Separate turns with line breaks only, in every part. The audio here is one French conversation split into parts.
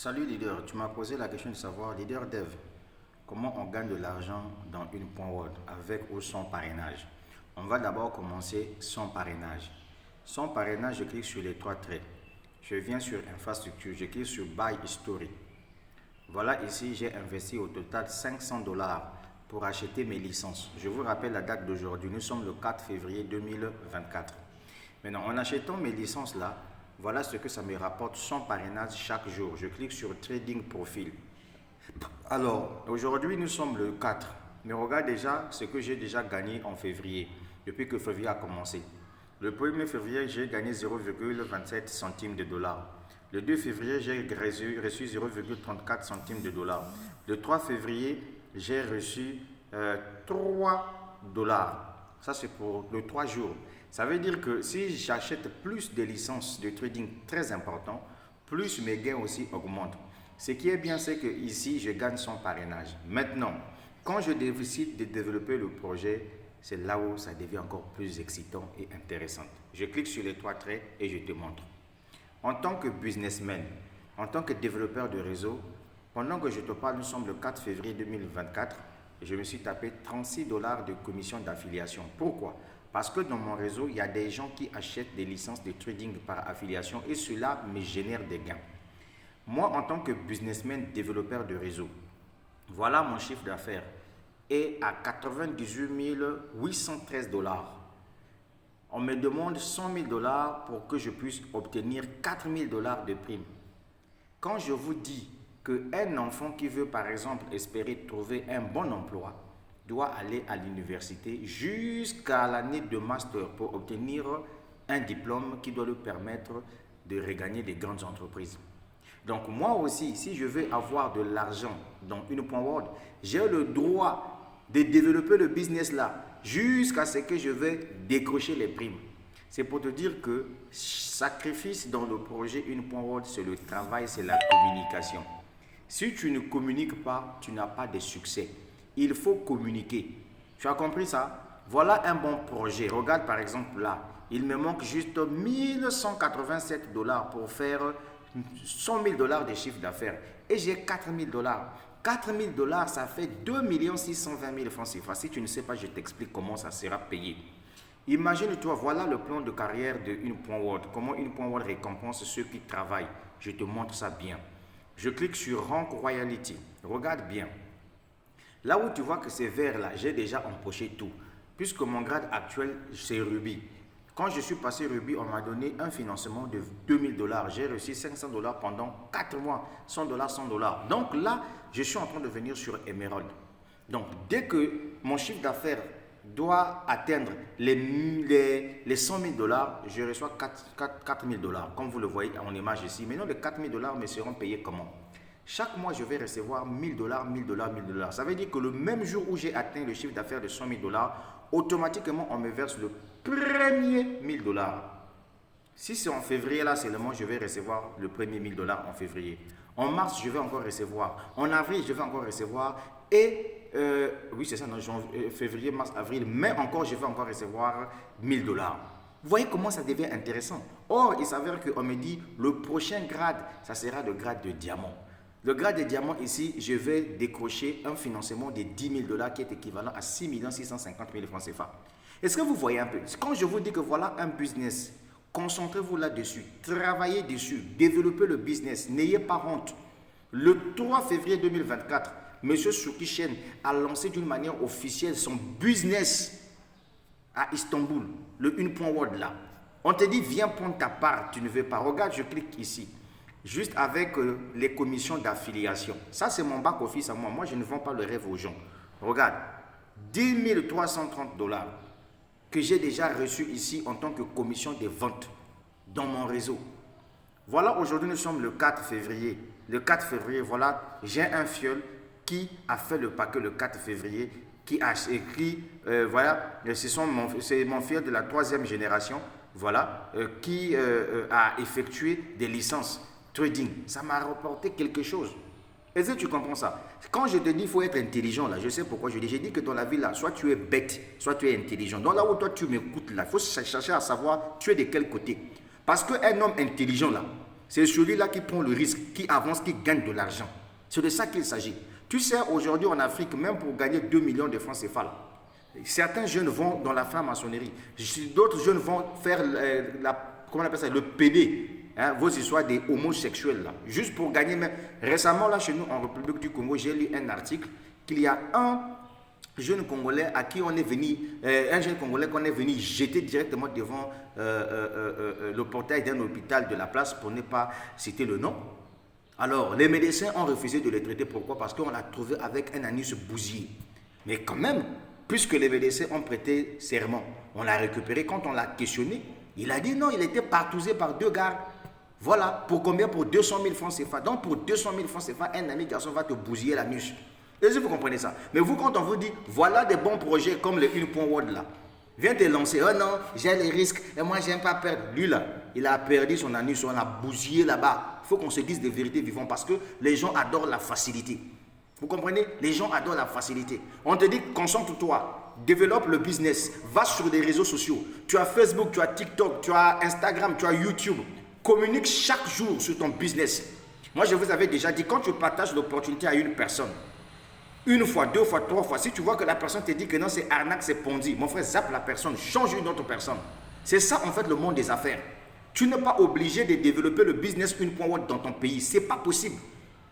Salut leader, tu m'as posé la question de savoir, leader dev, comment on gagne de l'argent dans une point Word avec ou sans parrainage. On va d'abord commencer sans parrainage. Sans parrainage, je clique sur les trois traits. Je viens sur infrastructure, je clique sur Buy History. Voilà, ici j'ai investi au total 500 dollars pour acheter mes licences. Je vous rappelle la date d'aujourd'hui, nous sommes le 4 février 2024. Maintenant, en achetant mes licences là, voilà ce que ça me rapporte sans parrainage chaque jour. Je clique sur Trading Profil. Alors, aujourd'hui, nous sommes le 4. Mais regarde déjà ce que j'ai déjà gagné en février, depuis que février a commencé. Le 1er février, j'ai gagné 0,27 centimes de dollars. Le 2 février, j'ai reçu 0,34 centimes de dollars. Le 3 février, j'ai reçu 3 dollars. Ça, c'est pour le 3 jours. Ça veut dire que si j'achète plus de licences de trading très importantes, plus mes gains aussi augmentent. Ce qui est bien, c'est que ici, je gagne sans parrainage. Maintenant, quand je décide de développer le projet, c'est là où ça devient encore plus excitant et intéressant. Je clique sur les trois traits et je te montre. En tant que businessman, en tant que développeur de réseau, pendant que je te parle, nous sommes le 4 février 2024, je me suis tapé 36 dollars de commission d'affiliation. Pourquoi? Parce que dans mon réseau, il y a des gens qui achètent des licences de trading par affiliation et cela me génère des gains. Moi, en tant que businessman développeur de réseau, voilà mon chiffre d'affaires est à 98 813 dollars. On me demande 100 000 dollars pour que je puisse obtenir 4 000 dollars de prime. Quand je vous dis qu'un enfant qui veut par exemple espérer trouver un bon emploi doit aller à l'université jusqu'à l'année de master pour obtenir un diplôme qui doit lui permettre de regagner des grandes entreprises. Donc moi aussi, si je veux avoir de l'argent dans une point Word, j'ai le droit de développer le business là jusqu'à ce que je vais décrocher les primes. C'est pour te dire que sacrifice dans le projet une point Word, c'est le travail, c'est la communication. Si tu ne communiques pas, tu n'as pas de succès. Il faut communiquer. Tu as compris ça? Voilà un bon projet. Regarde par exemple là, il me manque juste 1187 dollars pour faire 100 000 dollars de chiffre d'affaires. Et j'ai 4 000 dollars. 4 000 dollars, ça fait 2 620 000 francs CFA. Si tu ne sais pas, je t'explique comment ça sera payé. Imagine-toi, voilà le plan de carrière d'une point Word. Comment une point Word récompense ceux qui travaillent. Je te montre ça bien. Je clique sur Rank Royalty. Regarde bien. Là où tu vois que c'est vert là, j'ai déjà empoché tout. Puisque mon grade actuel, c'est Ruby. Quand je suis passé Ruby, on m'a donné un financement de 2000 dollars. J'ai reçu 500 dollars pendant 4 mois. 100 dollars, 100 dollars. Donc là, je suis en train de venir sur Emerald. Donc dès que mon chiffre d'affaires doit atteindre les 100 000 dollars, je reçois 4 000 dollars. Comme vous le voyez en image ici. Maintenant, les 4 000 dollars me seront payés comment? Chaque mois, je vais recevoir 1000 dollars, 1000 dollars, 1000 dollars. Ça veut dire que le même jour où j'ai atteint le chiffre d'affaires de 100 000 dollars, automatiquement, on me verse le premier 1000 dollars. Si c'est en février, là seulement, je vais recevoir le premier 1000 dollars en février. En mars, je vais encore recevoir. En avril, je vais encore recevoir. Et, oui, c'est ça, non, février, mars, avril, mai encore, je vais encore recevoir 1000 dollars. Vous voyez comment ça devient intéressant. Or, il s'avère qu'on me dit, le prochain grade, ça sera le grade de diamant. Le grade de diamant ici, je vais décrocher un financement de 10 000 dollars qui est équivalent à 6 650 000 francs CFA. Est-ce que vous voyez un peu? Quand je vous dis que voilà un business, concentrez-vous là-dessus, travaillez dessus, développez le business, n'ayez pas honte. Le 3 février 2024, M. Suki Chen a lancé d'une manière officielle son business à Istanbul, le une point Word là. On te dit, viens prendre ta part, tu ne veux pas. Regarde, je clique ici. Juste avec les commissions d'affiliation. Ça, c'est mon back-office à moi. Moi, je ne vends pas le rêve aux gens. Regarde, 10 330 dollars que j'ai déjà reçu ici en tant que commission de vente dans mon réseau. Voilà, aujourd'hui, nous sommes le 4 février. Le 4 février, voilà, j'ai un fiole qui a fait le paquet le 4 février, qui a écrit, voilà, c'est mon fiole de la 3e génération, voilà, qui a effectué des licences trading. Ça m'a rapporté quelque chose. Est-ce que tu comprends ça? Quand je te dis qu'il faut être intelligent, là, je sais pourquoi je dis. J'ai dit que dans la vie, là, soit tu es bête, soit tu es intelligent. Donc là où toi, tu m'écoutes, là, il faut chercher à savoir tu es de quel côté. Parce qu'un homme intelligent, là, C'est celui-là qui prend le risque, qui avance, qui gagne de l'argent. C'est de ça qu'il s'agit. Tu sais, aujourd'hui en Afrique, même pour gagner 2 millions de francs CFA, certains jeunes vont dans la franc-maçonnerie. D'autres jeunes vont faire comment on appelle ça, le PD. Hein, vos histoires des homosexuels là, juste pour gagner. Mais récemment là chez nous en République du Congo, j'ai lu un article qu'il y a un jeune Congolais à qui on est venu, un jeune Congolais qu'on est venu jeter directement devant le portail d'un hôpital de la place, pour ne pas citer le nom. Alors les médecins ont refusé de le traiter. Pourquoi? Parce qu'on l'a trouvé avec un anus bousillé. Mais quand même, puisque les médecins ont prêté serment, on l'a récupéré. Quand on l'a questionné, il a dit non, il était partousé par 2 gars. Voilà, pour combien? Pour 200 000 francs CFA. Donc pour 200 000 francs CFA, un ami garçon va te bousiller l'anus. Est-ce que vous comprenez ça? Mais vous, quand on vous dit, voilà des bons projets comme le 1.word là, viens te lancer, oh non, j'ai les risques, et moi j'aime pas perdre. Lui là, il a perdu son anus, on l'a bousillé là-bas. Il faut qu'on se dise des vérités vivantes parce que les gens adorent la facilité. Vous comprenez? Les gens adorent la facilité. On te dit, concentre-toi, développe le business, va sur des réseaux sociaux. Tu as Facebook, tu as TikTok, tu as Instagram, tu as YouTube. Communique chaque jour sur ton business. Moi, je vous avais déjà dit, quand tu partages l'opportunité à une personne, 1 fois, 2 fois, 3 fois, si tu vois que la personne te dit que non, c'est arnaque, c'est ponzi, mon frère, zappe la personne, change une autre personne. C'est ça, en fait, le monde des affaires. Tu n'es pas obligé de développer le business 1.word dans ton pays. C'est pas possible.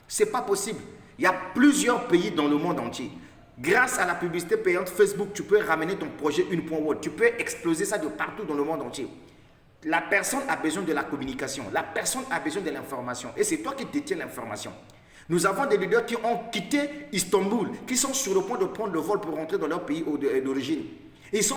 C'est pas possible. Il y a plusieurs pays dans le monde entier. Grâce à la publicité payante Facebook, tu peux ramener ton projet 1.word. Tu peux exploser ça de partout dans le monde entier. La personne a besoin de la communication. La personne a besoin de l'information. Et c'est toi qui détiens l'information. Nous avons des leaders qui ont quitté Istanbul, qui sont sur le point de prendre le vol pour rentrer dans leur pays d'origine.